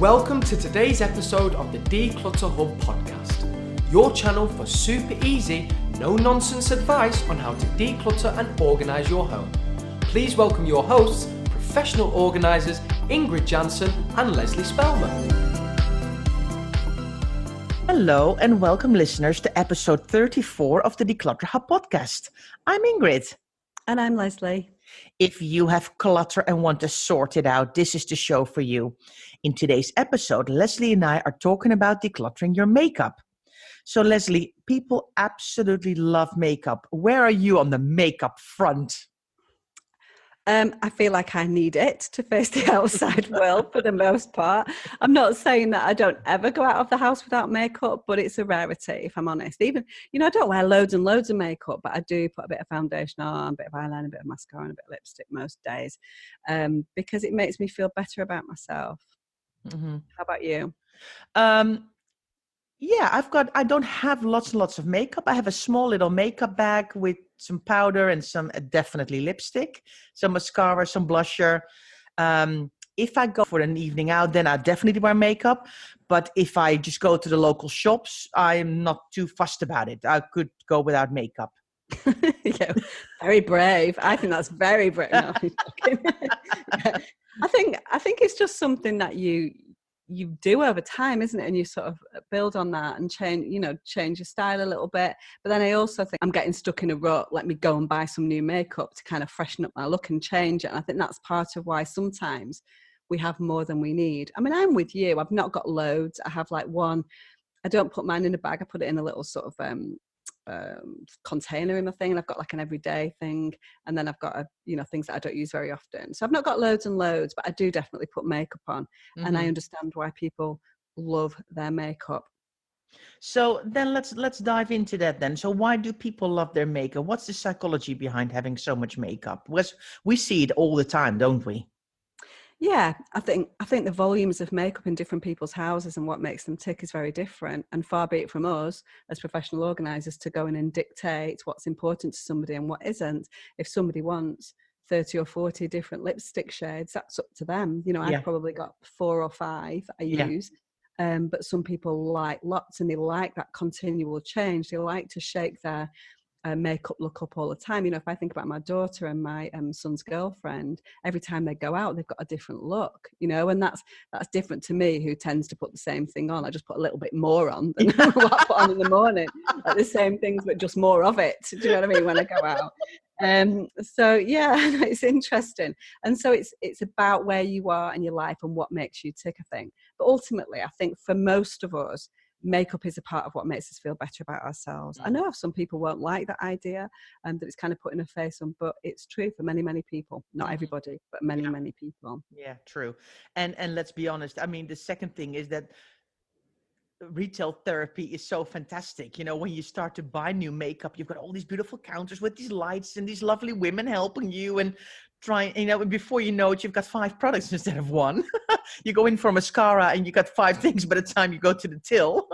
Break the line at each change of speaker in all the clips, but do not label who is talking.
Welcome to today's episode of the Declutter Hub podcast, your channel for super easy, no-nonsense advice on how to declutter and organise your home. Please welcome your hosts, professional organisers Ingrid Jansen and Lesley Spellman.
Hello and welcome listeners to episode 34 of the Declutter Hub podcast. I'm Ingrid.
And I'm Lesley.
If you have clutter and want to sort it out, this is the show for you. In today's episode, Lesley and I are talking about decluttering your makeup. So Lesley, people absolutely love makeup. Where are you on the makeup front?
I feel like I need it to face the outside world for the most part. I'm not saying that I don't ever go out of the house without makeup, but it's a rarity, if I'm honest. Even, I don't wear loads and loads of makeup, but I do put a bit of foundation on, a bit of eyeliner, a bit of mascara, and a bit of lipstick most days, because it makes me feel better about myself. Mm-hmm. How about you?
Yeah, I don't have lots and lots of makeup. I have a small little makeup bag with some powder and some definitely lipstick, some mascara, some blusher. If I go for an evening out, then I definitely wear makeup. But if I just go to the local shops, I'm not too fussed about it. I could go without makeup.
Yeah, very brave. I think that's very brave. No, yeah. I think it's just something that you do over time, isn't it? And you sort of build on that and change your style a little bit. But then I also think I'm getting stuck in a rut. Let me go and buy some new makeup to kind of freshen up my look and change it. And I think that's part of why sometimes we have more than we need. I mean, I'm with you. I've not got loads. I have like one. I don't put mine in a bag. I put it in a little sort of container in my thing, and I've got like an everyday thing, and then I've got things that I don't use very often. So I've not got loads and loads, but I do definitely put makeup on. Mm-hmm. And I understand why people love their makeup.
So then let's dive into that then. So why do people love their makeup? What's the psychology behind having so much makeup? Because we see it all the time, don't we?
Yeah, I think the volumes of makeup in different people's houses and what makes them tick is very different. And far be it from us as professional organisers to go in and dictate what's important to somebody and what isn't. If somebody wants 30 or 40 different lipstick shades, that's up to them. I've probably got 4 or 5 I use. But some people like lots, and they like that continual change. They like to shake their makeup look up all the time. If I think about my daughter and my son's girlfriend, every time they go out, they've got a different look, and that's different to me, who tends to put the same thing on. I just put a little bit more on than what I put on in the morning, like the same things, but just more of it. Do you know what I mean? When I go out. So yeah, it's interesting. And so it's about where you are in your life and what makes you tick, I think. But ultimately, I think for most of us, makeup is a part of what makes us feel better about ourselves. I know some people won't like that idea, and that it's kind of putting a face on, but it's true for many, many people. Not everybody, but many, many people.
Yeah, true. And let's be honest. I mean, the second thing is that retail therapy is so fantastic. When you start to buy new makeup, you've got all these beautiful counters with these lights and these lovely women helping you and trying, and before you know it, you've got 5 products instead of 1. You go in for mascara and you got 5 things by the time you go to the till.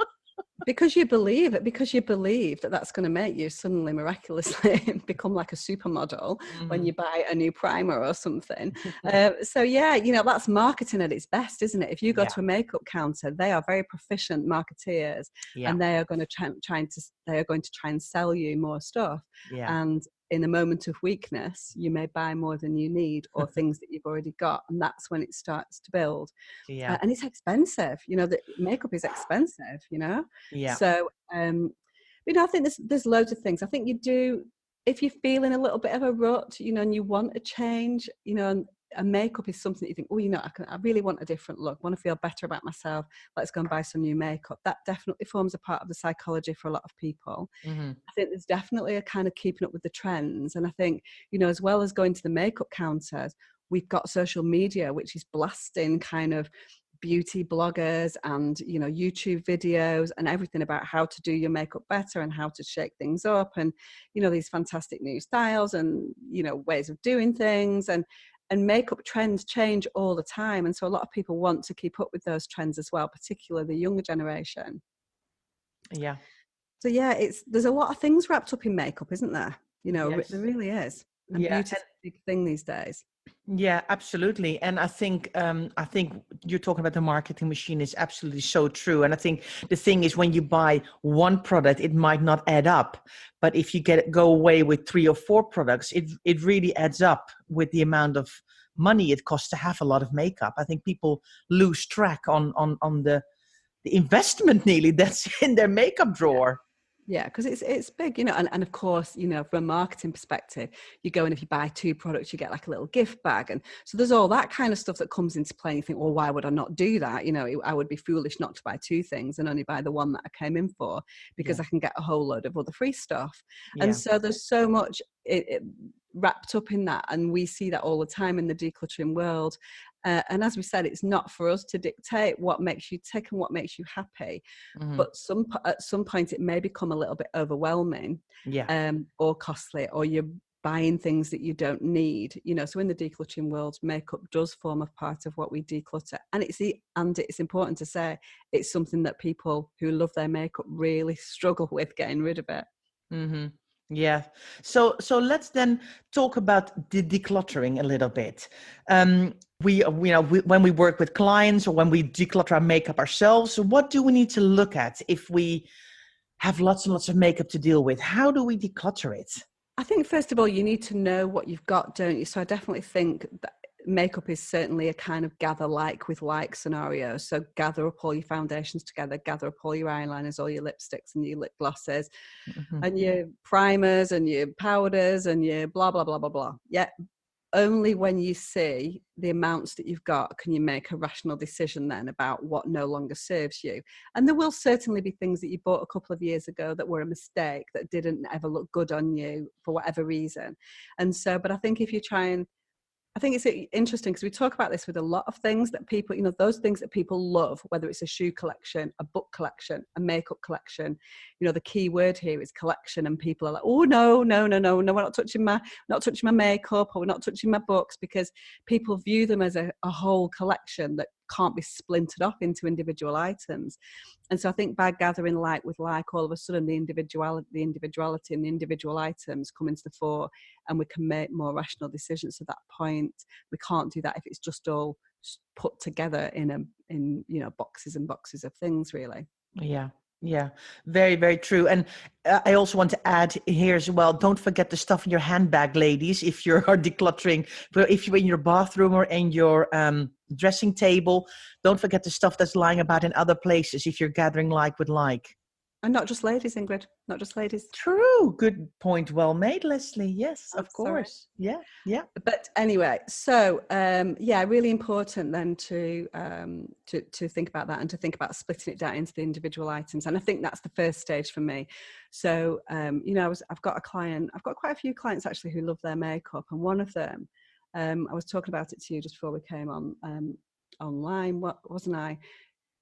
Because you believe that that's going to make you suddenly miraculously become like a supermodel when you buy a new primer or something. So yeah, that's marketing at its best, isn't it? If you go to a makeup counter, they are very proficient marketeers, and they are going to try and sell you more stuff. And in a moment of weakness, you may buy more than you need, or things that you've already got, and that's when it starts to build. And it's expensive. The makeup is expensive. So I think there's loads of things. I think you do, if you're feeling a little bit of a rut, and you want a change, and makeup is something that you think, I really want a different look, want to feel better about myself, let's go and buy some new makeup. That definitely forms a part of the psychology for a lot of people. I think there's definitely a kind of keeping up with the trends. And I think, as well as going to the makeup counters, we've got social media, which is blasting kind of beauty bloggers and YouTube videos and everything about how to do your makeup better and how to shake things up, and these fantastic new styles and ways of doing things, and makeup trends change all the time, and so a lot of people want to keep up with those trends as well, particularly the younger generation. So yeah, there's a lot of things wrapped up in makeup, isn't there? There really is. And beauty's a big thing these days.
Yeah, absolutely. And I think you're talking about the marketing machine is absolutely so true. And I think the thing is when you buy one product, it might not add up. But if you go away with 3 or 4 products, it really adds up with the amount of money it costs to have a lot of makeup. I think people lose track on the investment nearly that's in their makeup drawer.
Yeah, because it's big, and of course, from a marketing perspective, you go and if you buy 2 products, you get like a little gift bag. And so there's all that kind of stuff that comes into play. And you think, well, why would I not do that? I would be foolish not to buy 2 things and only buy the one that I came in for, because I can get a whole load of other free stuff. And so there's so much wrapped up in that. And we see that all the time in the decluttering world. And as we said, it's not for us to dictate what makes you tick and what makes you happy. But at some point, it may become a little bit overwhelming, or costly, or you're buying things that you don't need. So in the decluttering world, makeup does form a part of what we declutter, and it's important to say it's something that people who love their makeup really struggle with getting rid of it.
Mm-hmm. Yeah. So let's then talk about the decluttering a little bit. When we work with clients or when we declutter our makeup ourselves, what do we need to look at if we have lots and lots of makeup to deal with? How do we declutter it?
I think first of all, you need to know what you've got, don't you? So I definitely think that makeup is certainly a kind of gather like with like scenario. So gather up all your foundations together, gather up all your eyeliners, all your lipsticks and your lip glosses, and your primers and your powders and your blah, blah, blah, blah, blah. Yeah. Only when you see the amounts that you've got can you make a rational decision then about what no longer serves you. And there will certainly be things that you bought a couple of years ago that were a mistake, that didn't ever look good on you for whatever reason. And so, but I think if you try and I think it's interesting because we talk about this with a lot of things that people, those things that people love, whether it's a shoe collection, a book collection, a makeup collection, the key word here is collection, and people are like, oh, no, we're not touching my makeup, or we're not touching my books, because people view them as a whole collection that can't be splintered off into individual items. And so I think by gathering like with like, all of a sudden the individuality and the individual items come into the fore, and we can make more rational decisions at that point. We can't do that if it's just all put together in boxes and boxes of things, really.
Yeah, very, very true. And I also want to add here as well, don't forget the stuff in your handbag, ladies, if you're decluttering, but if you're in your bathroom or in your dressing table, don't forget the stuff that's lying about in other places if you're gathering like with like.
And not just ladies, Ingrid, not just ladies.
True. Good point. Well made, Leslie. Yes, of course. Sorry. Yeah.
But anyway, so really important then to think about that, and to think about splitting it down into the individual items. And I think that's the first stage for me. So I've got quite a few clients actually who love their makeup, and one of them, I was talking about it to you just before we came on online, wasn't I?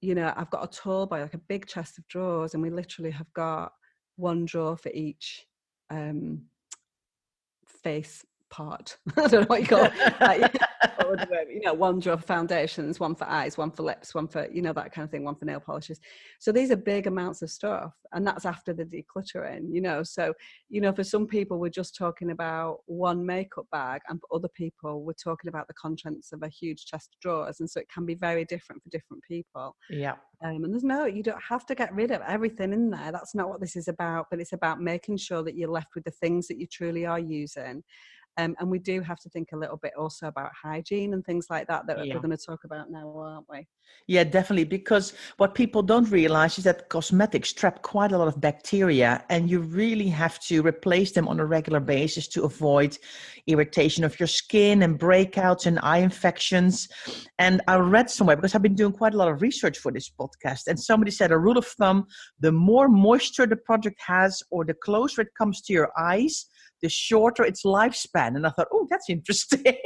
I've got a tall boy, like a big chest of drawers, and we literally have got one drawer for each face part. I don't know what you call it. One drawer for foundations, one for eyes, one for lips, one for, that kind of thing, one for nail polishes. So these are big amounts of stuff, and that's after the decluttering, So, for some people, we're just talking about one makeup bag, and for other people, we're talking about the contents of a huge chest of drawers. And so it can be very different for different people.
Yeah.
And you don't have to get rid of everything in there. That's not what this is about, but it's about making sure that you're left with the things that you truly are using. And we do have to think a little bit also about hygiene and things like that we're going to talk about now, aren't we?
Yeah, definitely. Because what people don't realize is that cosmetics trap quite a lot of bacteria, and you really have to replace them on a regular basis to avoid irritation of your skin and breakouts and eye infections. And I read somewhere, because I've been doing quite a lot of research for this podcast, and somebody said a rule of thumb, the more moisture the product has, or the closer it comes to your eyes, the shorter its lifespan. And I thought, oh, that's interesting.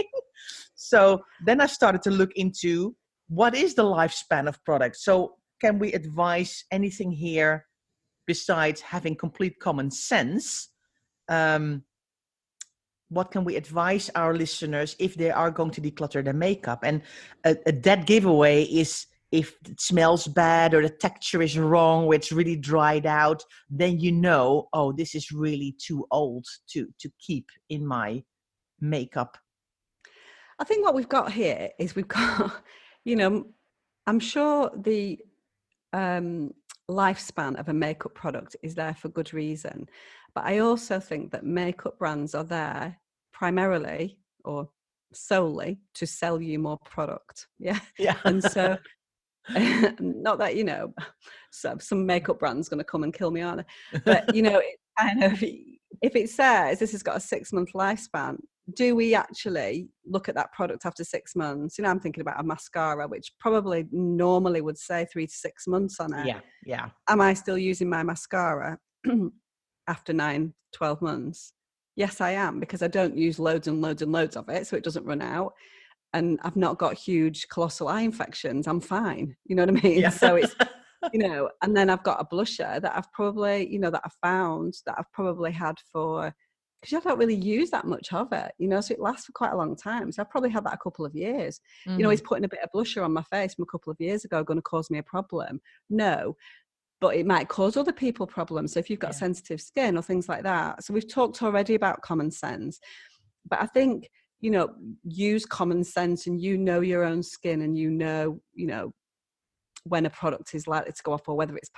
So then I started to look into what is the lifespan of products. So can we advise anything here besides having complete common sense? What can we advise our listeners if they are going to declutter their makeup? And a dead giveaway is if it smells bad, or the texture is wrong, or it's really dried out, then oh, this is really too old to keep in my makeup.
I think what we've got here is we've got, you know, I'm sure the lifespan of a makeup product is there for good reason. But I also think that makeup brands are there primarily or solely to sell you more product. Yeah.
Yeah.
And so, not that, you know, some makeup brand's going to come and kill me, aren't they? But, you know, it kind of, if it says this has got a 6-month lifespan, do we actually look at that product after 6 months? You know, I'm thinking about a mascara, which probably normally would say 3 to 6 months on it.
Yeah. Yeah.
Am I still using my mascara after 9, 12 months? Yes, I am, because I don't use loads and loads and loads of it, so it doesn't run out. And I've not got huge colossal eye infections. I'm fine. You know what I mean?
Yeah.
So it's, you know, and then I've got a blusher that I've probably, you know, that I found that I've probably had for, because I don't really use that much of it, you know, so it lasts for quite a long time. So I've probably had that a couple of years.
Mm-hmm.
You know, is putting a bit of blusher on my face from a couple of years ago going to cause me a problem? No, but it might cause other people problems. So if you've got sensitive skin or things like that. So we've talked already about common sense, but I think, you know, use common sense, and you know your own skin, and you know when a product is likely to go off, or whether it's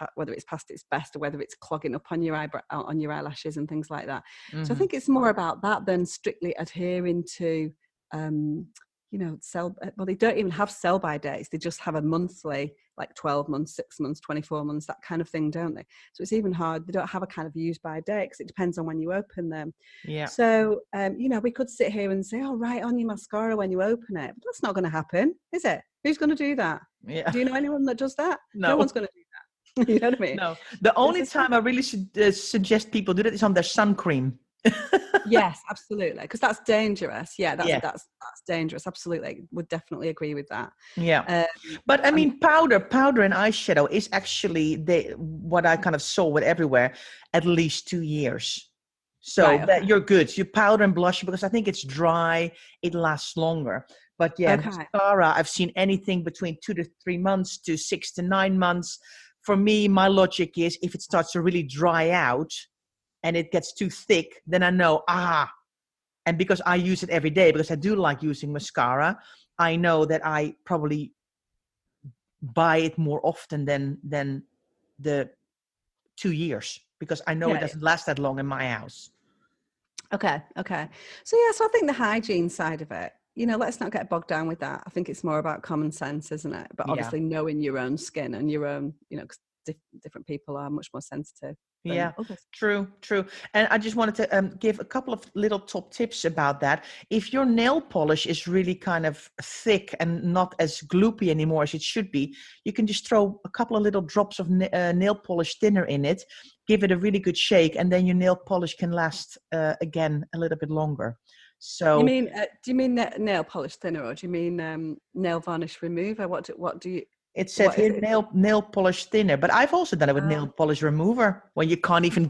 past its best, or whether it's clogging up on your eyelashes and things like that. Mm-hmm. So I think it's more about that than strictly adhering to, you know, they don't even have sell by dates. They just have a monthly, like 12 months, 6 months, 24 months, that kind of thing, don't they? So it's even hard. They don't have a kind of use by date, because it depends on when you open them.
Yeah.
So, you know, we could sit here and say, oh, write on your mascara when you open it. But that's not going to happen, is it? Who's going to do that?
Yeah.
Do you know anyone that does that?
No
one's going to do that. You know what I mean?
No. The only time I really should suggest people do that is on their sun cream.
Yes, absolutely, because that's dangerous. Yeah, that's dangerous. Absolutely, would definitely agree with that.
Yeah, but I mean, powder and eyeshadow is actually what I kind of saw with everywhere, at least 2 years. So right, okay. That you're good. You powder and blush, because I think it's dry, it lasts longer. But yeah, mascara, I've seen anything between 2 to 3 months to 6 to 9 months. For me, my logic is if it starts to really dry out and it gets too thick, then I know, and because I use it every day, because I do like using mascara, I know that I probably buy it more often than the 2 years, because I know it doesn't last that long in my house.
Okay. So yeah, so I think the hygiene side of it, you know, let's not get bogged down with that. I think it's more about common sense, isn't it? But obviously knowing your own skin and your own, you know, because different people are much more sensitive.
Yeah, true. And I just wanted to give a couple of little top tips about that. If your nail polish is really kind of thick and not as gloopy anymore as it should be, you can just throw a couple of little drops of nail polish thinner in it, give it a really good shake, and then your nail polish can last again a little bit longer. So
you mean do you mean nail polish thinner, or do you mean nail varnish remover? What do you?
It said here nail polish thinner, but I've also done it with nail polish remover, when you can't even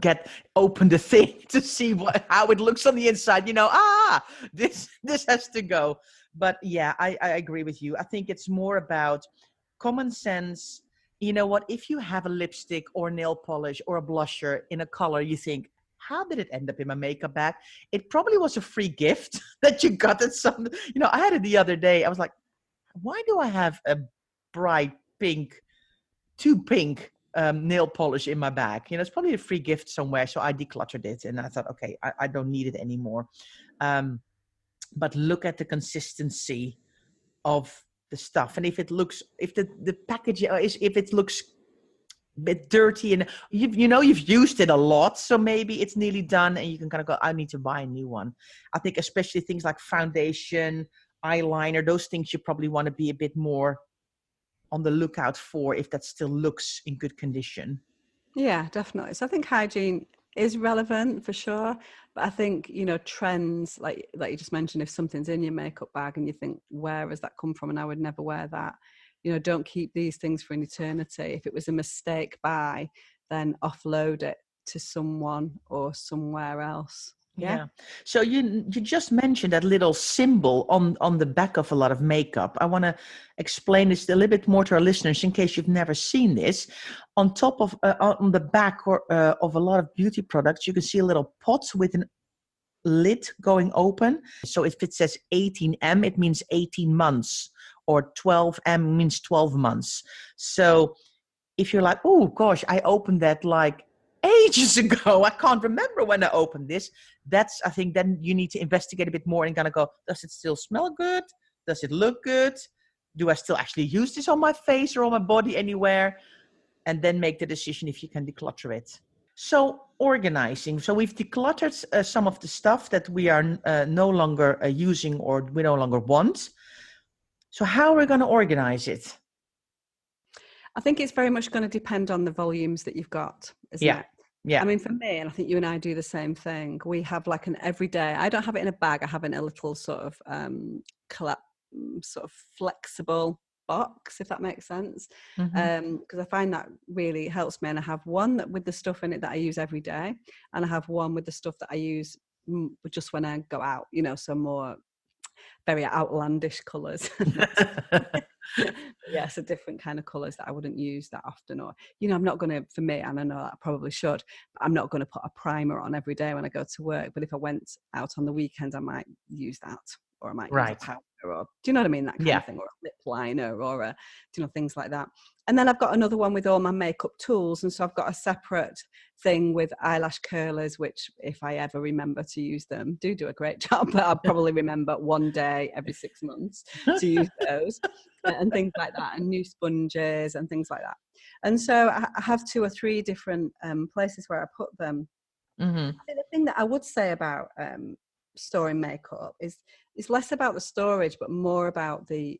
open the thing to see how it looks on the inside. You know, this has to go. But yeah, I agree with you. I think it's more about common sense. You know what? If you have a lipstick or nail polish or a blusher in a color, you think, how did it end up in my makeup bag? It probably was a free gift that you got at some. You know, I had it the other day. I was like, why do I have a bright too pink nail polish in my bag? You know, it's probably a free gift somewhere. So I decluttered it, and I thought, okay, I don't need it anymore. But look at the consistency of the stuff, and if the packaging if it looks a bit dirty, and you've used it a lot, so maybe it's nearly done, and you can kind of go, I need to buy a new one. I think especially things like foundation, eyeliner, those things you probably want to be a bit more on the lookout for, if that still looks in good condition.
Yeah, definitely. So I think hygiene is relevant for sure, but I think, you know, trends like you just mentioned, if something's in your makeup bag and you think, where has that come from, and I would never wear that, you know, don't keep these things for an eternity. If it was a mistake buy, then offload it to someone or somewhere else. Yeah.
So you just mentioned that little symbol on the back of a lot of makeup. I want to explain this a little bit more to our listeners in case you've never seen this. On top of on the back of a lot of beauty products, you can see a little pot with lid going open. So if it says 18M, it means 18 months, or 12M means 12 months. So if you're like, oh gosh, I opened that like ages ago, I can't remember when I opened this. I think then you need to investigate a bit more and kind of go, does it still smell good? Does it look good? Do I still actually use this on my face or on my body anywhere? And then make the decision if you can declutter it. So organizing. So we've decluttered some of the stuff that we are no longer using or we no longer want. So how are we going to organize it?
I think it's very much going to depend on the volumes that you've got, isn't it?
Yeah.
I mean, for me, and I think you and I do the same thing, we have like an everyday, I don't have it in a bag, I have it in a little sort of sort of flexible box, if that makes sense. Because I find that really helps me. And I have one that with the stuff in it that I use every day, and I have one with the stuff that I use just when I go out, you know, some more very outlandish colours. Yes, a different kind of colours that I wouldn't use that often. Or, you know, I'm not going to, for me, and I know I probably should, but I'm not going to put a primer on every day when I go to work. But if I went out on the weekend, I might use that, or I might use a powder, or, do you know what I mean? That kind of thing, or a lip liner, or a, you know, things like that. And then I've got another one with all my makeup tools. And so I've got a separate thing with eyelash curlers, which if I ever remember to use them, do a great job, but I'll probably remember one day every 6 months to use those and things like that, and new sponges and things like that. And so I have 2 or 3 different places where I put them. I think the thing that I would say about storing makeup is it's less about the storage, but more about the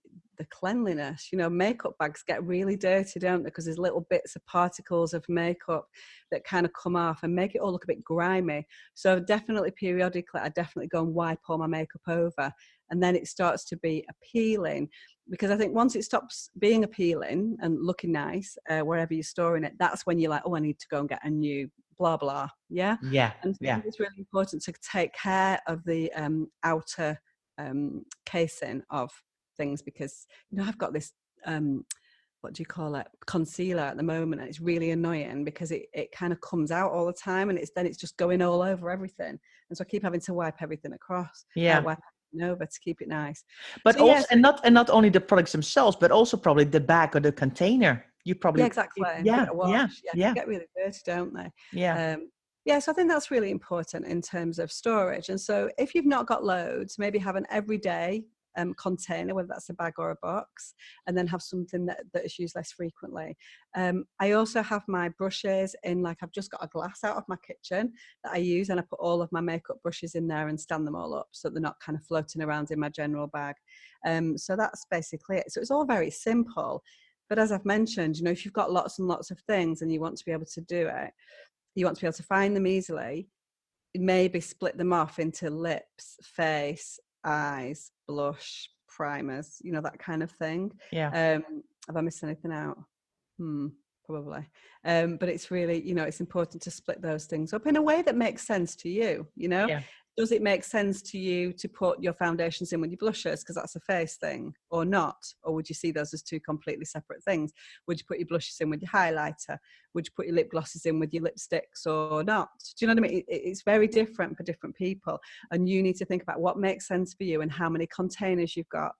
cleanliness. You know, makeup bags get really dirty, don't they? Because there's little bits of particles of makeup that kind of come off and make it all look a bit grimy. So definitely periodically, I definitely go and wipe all my makeup over, and then it starts to be appealing. Because I think once it stops being appealing and looking nice, wherever you're storing it, that's when you're like, oh, I need to go and get a new blah, blah. Yeah. And so I think it's really important to take care of the outer casing of things, because, you know, I've got this, what do you call it? Concealer at the moment. And it's really annoying because it kind of comes out all the time, and it's just going all over everything. And so I keep having to wipe everything across. Wipe over to keep it nice.
But
so,
also, and not only the products themselves, but also probably the bag or the container. You probably
exactly. Get really dirty, don't they? So I think that's really important in terms of storage. And so if you've not got loads, maybe have an everyday container, whether that's a bag or a box, and then have something that is used less frequently. I also have my brushes in, like, I've just got a glass out of my kitchen that I use, and I put all of my makeup brushes in there and stand them all up so they're not kind of floating around in my general bag. So that's basically it. So it's all very simple. But as I've mentioned, you know, if you've got lots and lots of things and you want to be able to do it, you want to be able to find them easily, maybe split them off into lips, face, eyes, blush, primers, you know, that kind of thing. Have I missed anything out? Probably. But it's really, you know, it's important to split those things up in a way that makes sense to you, you know? Does it make sense to you to put your foundations in with your blushes because that's a face thing, or not? Or would you see those as 2 completely separate things? Would you put your blushes in with your highlighter? Would you put your lip glosses in with your lipsticks or not? Do you know what I mean? It's very different for different people. And you need to think about what makes sense for you and how many containers you've got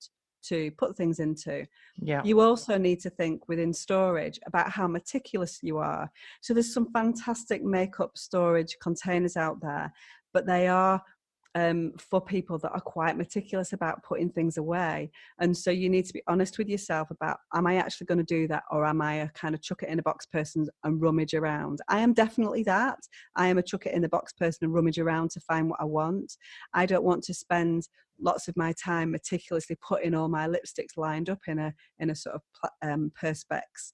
to put things into. You also need to think within storage about how meticulous you are. So there's some fantastic makeup storage containers out there, but they are for people that are quite meticulous about putting things away. And so you need to be honest with yourself about, am I actually going to do that, or am I a kind of chuck it in a box person and rummage around? I am definitely that. I am a chuck it in the box person and rummage around to find what I want. I don't want to spend lots of my time meticulously putting all my lipsticks lined up in a sort of perspex,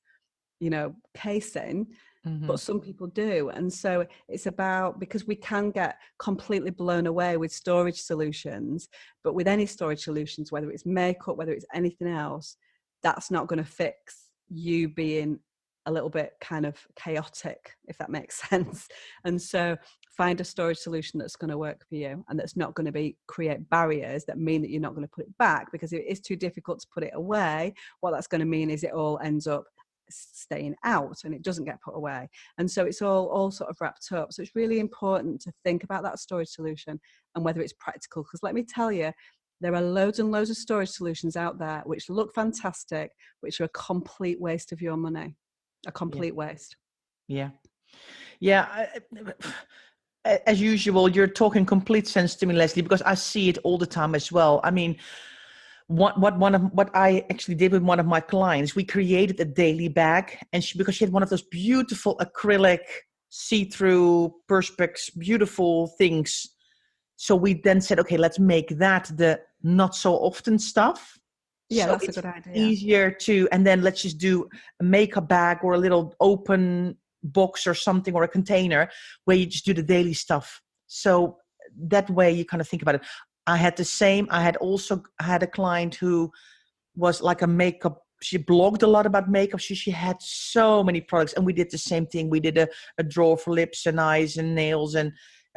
you know, casing. But some people do. And so it's about, because we can get completely blown away with storage solutions, but with any storage solutions, whether it's makeup, whether it's anything else, that's not going to fix you being a little bit kind of chaotic, if that makes sense. And so find a storage solution that's going to work for you, and that's not going to create barriers that mean that you're not going to put it back, because if it is too difficult to put it away, what that's going to mean is it all ends up staying out and it doesn't get put away. And so it's all sort of wrapped up. So it's really important to think about that storage solution and whether it's practical, because let me tell you, there are loads and loads of storage solutions out there which look fantastic, which are a complete waste of your money. A complete waste.
Yeah. As usual, you're talking complete sense to me, Lesley, because I see it all the time as well. I mean, what I actually did with one of my clients, we created a daily bag, and because she had one of those beautiful acrylic see-through perspex, beautiful things. So we then said, okay, let's make that the not so often stuff.
Yeah,
so
that's
it's
a good idea.
Easier to, and then let's just do a makeup bag or a little open box or something, or a container where you just do the daily stuff. So that way you kind of think about it. I had the same. I had a client who was like a makeup. She blogged a lot about makeup. She had so many products, and we did the same thing. We did a drawer for lips and eyes and nails, and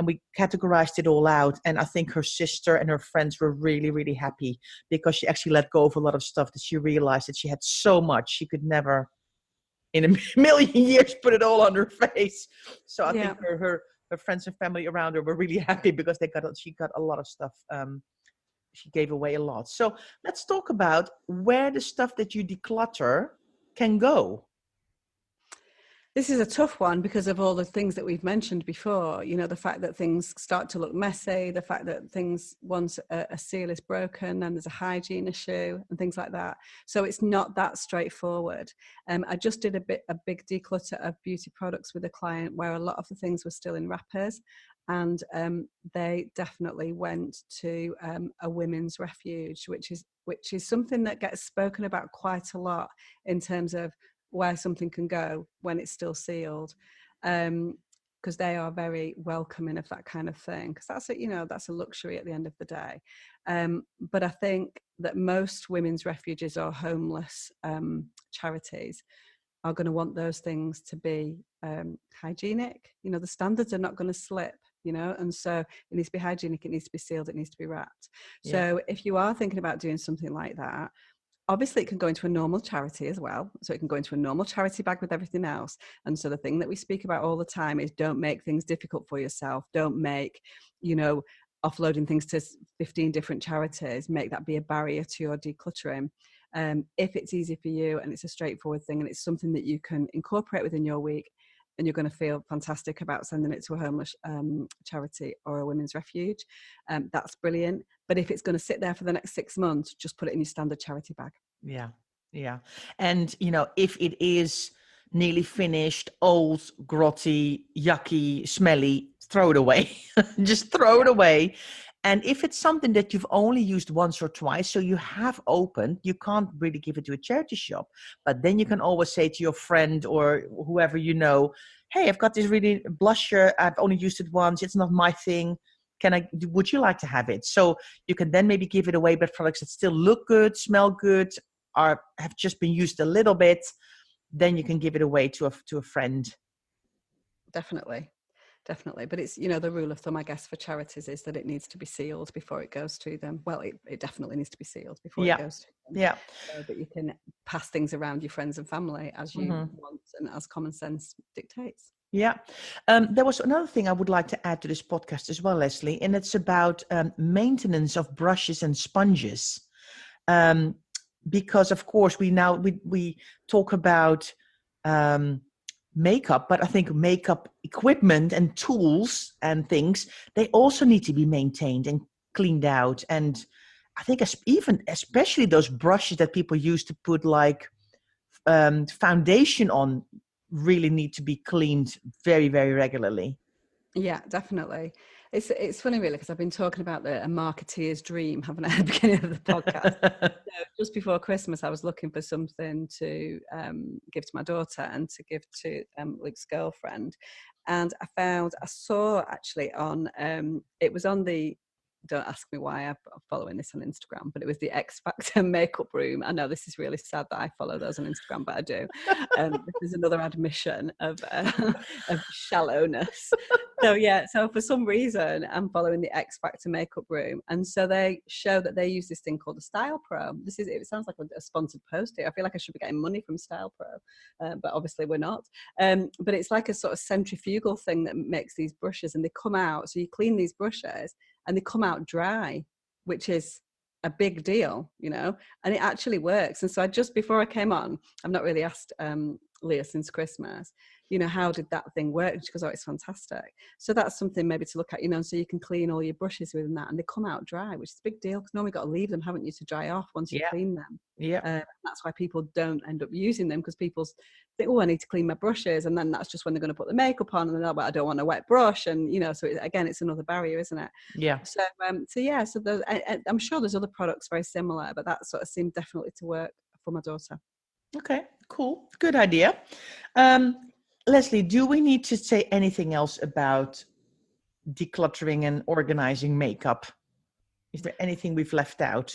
we categorized it all out. And I think her sister and her friends were really, really happy because she actually let go of a lot of stuff that she realized that she had so much she could never in a million years put it all on her face. So I think her friends and family around her were really happy because she got a lot of stuff. She gave away a lot. So let's talk about where the stuff that you declutter can go.
This is a tough one because of all the things that we've mentioned before. You know, the fact that things start to look messy, the fact that things, once a seal is broken and there's a hygiene issue and things like that. So it's not that straightforward. I just did a big declutter of beauty products with a client where a lot of the things were still in wrappers, and they definitely went to a women's refuge, which is something that gets spoken about quite a lot in terms of where something can go when it's still sealed, because they are very welcoming of that kind of thing, because that's a luxury at the end of the day. But I think that most women's refuges or homeless charities are going to want those things to be hygienic. You know, the standards are not going to slip, you know, and so it needs to be hygienic, it needs to be sealed, it needs to be wrapped. So if you are thinking about doing something like that, obviously it can go into a normal charity as well. So it can go into a normal charity bag with everything else. And so the thing that we speak about all the time is don't make things difficult for yourself. Don't make, you know, offloading things to 15 different charities, make that be a barrier to your decluttering. If it's easy for you and it's a straightforward thing and it's something that you can incorporate within your week, and you're going to feel fantastic about sending it to a homeless charity or a women's refuge, that's brilliant. But if it's going to sit there for the next 6 months, just put it in your standard charity bag.
Yeah. And, you know, if it is nearly finished, old, grotty, yucky, smelly, throw it away. Just throw it away. And if it's something that you've only used once or twice, so you have opened, you can't really give it to a charity shop. But then you can always say to your friend or whoever you know, hey, I've got this really blusher. I've only used it once. It's not my thing. Would you like to have it? So you can then maybe give it away, but products that still look good, smell good, have just been used a little bit, then you can give it away to a friend.
Definitely. But it's, you know, the rule of thumb, I guess, for charities is that it needs to be sealed before it goes to them. Well, it definitely needs to be sealed before it goes to them.
Yeah.
So that you can pass things around your friends and family as you want and as common sense dictates.
Yeah. There was another thing I would like to add to this podcast as well, Lesley, and it's about maintenance of brushes and sponges. Because of course we talk about makeup, but I think makeup equipment and tools and things, they also need to be maintained and cleaned out. And I think especially those brushes that people use to put like foundation on really need to be cleaned very, very regularly.
Yeah, definitely. It's funny really, because I've been talking about a marketeer's dream, haven't I, at the beginning of the podcast. So just before Christmas, I was looking for something to give to my daughter and to give to Luke's girlfriend. And I saw actually on, it was on the don't ask me why I'm following this on Instagram, but it was the X Factor makeup room. I know this is really sad that I follow those on Instagram, but I do. This is another admission of shallowness. So for some reason, I'm following the X Factor makeup room, and so they show that they use this thing called a Style Pro. It sounds like a sponsored post here. I feel like I should be getting money from Style Pro, but obviously we're not. But it's like a sort of centrifugal thing that makes these brushes, and they come out. So you clean these brushes, and they come out dry, which is a big deal, and it actually works. And so just before I came on, I've not really asked Leah since Christmas, how did that thing work? She goes, oh, it's fantastic. So that's something maybe to look at, so you can clean all your brushes with that, and they come out dry, which is a big deal, because normally you've got to leave them, haven't you, to dry off once you clean them. That's why people don't end up using them, because people think, oh, I need to clean my brushes, and then that's just when they're going to put the makeup on, and then, oh, but I don't want a wet brush, and so it's another barrier, isn't it? So I'm sure there's other products very similar, but that sort of seemed definitely to work for my daughter.
Okay, cool, good idea. Lesley, do we need to say anything else about decluttering and organizing makeup? Is there anything we've left out?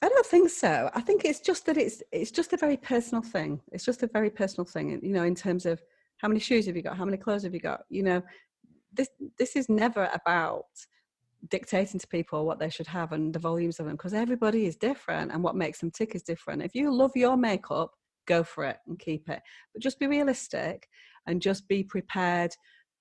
I don't think so. I think it's just that it's just a very personal thing. It's just a very personal thing, in terms of how many shoes have you got? How many clothes have you got? This is never about dictating to people what they should have and the volumes of them, because everybody is different and what makes them tick is different. If you love your makeup, go for it and keep it. But just be realistic and just be prepared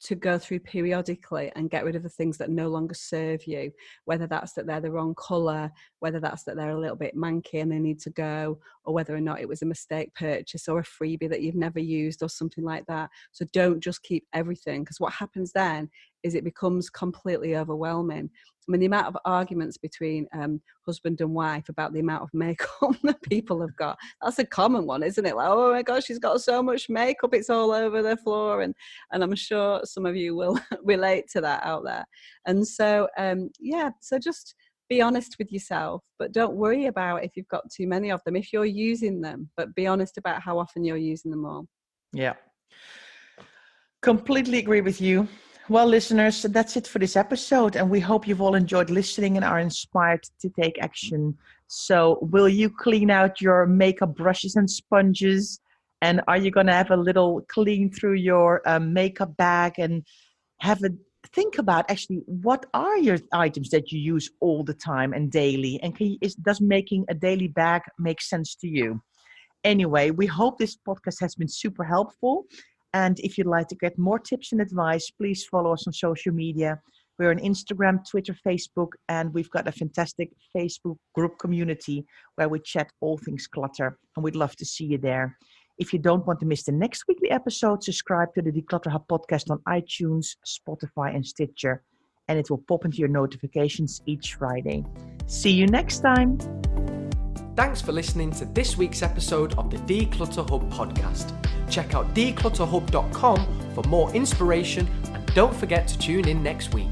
to go through periodically and get rid of the things that no longer serve you, whether that's that they're the wrong colour, whether that's that they're a little bit manky and they need to go, or whether or not it was a mistake purchase or a freebie that you've never used or something like that. So don't just keep everything, because what happens then is it becomes completely overwhelming. I mean, the amount of arguments between husband and wife about the amount of makeup that people have got, that's a common one, isn't it? Like, oh my gosh, she's got so much makeup, it's all over the floor. And I'm sure some of you will relate to that out there. And so, so just be honest with yourself, but don't worry about if you've got too many of them, if you're using them, but be honest about how often you're using them all.
Yeah, completely agree with you. Well, listeners, that's it for this episode, and we hope you've all enjoyed listening and are inspired to take action. So will you clean out your makeup brushes and sponges? And are you going to have a little clean through your makeup bag and have a think about actually what are your items that you use all the time and daily? And does making a daily bag make sense to you? Anyway, we hope this podcast has been super helpful. And if you'd like to get more tips and advice, please follow us on social media. We're on Instagram, Twitter, Facebook, and we've got a fantastic Facebook group community where we chat all things clutter, and we'd love to see you there. If you don't want to miss the next weekly episode, subscribe to the Declutter Hub podcast on iTunes, Spotify, and Stitcher, and it will pop into your notifications each Friday. See you next time.
Thanks for listening to this week's episode of the Declutter Hub podcast. Check out declutterhub.com for more inspiration, and don't forget to tune in next week.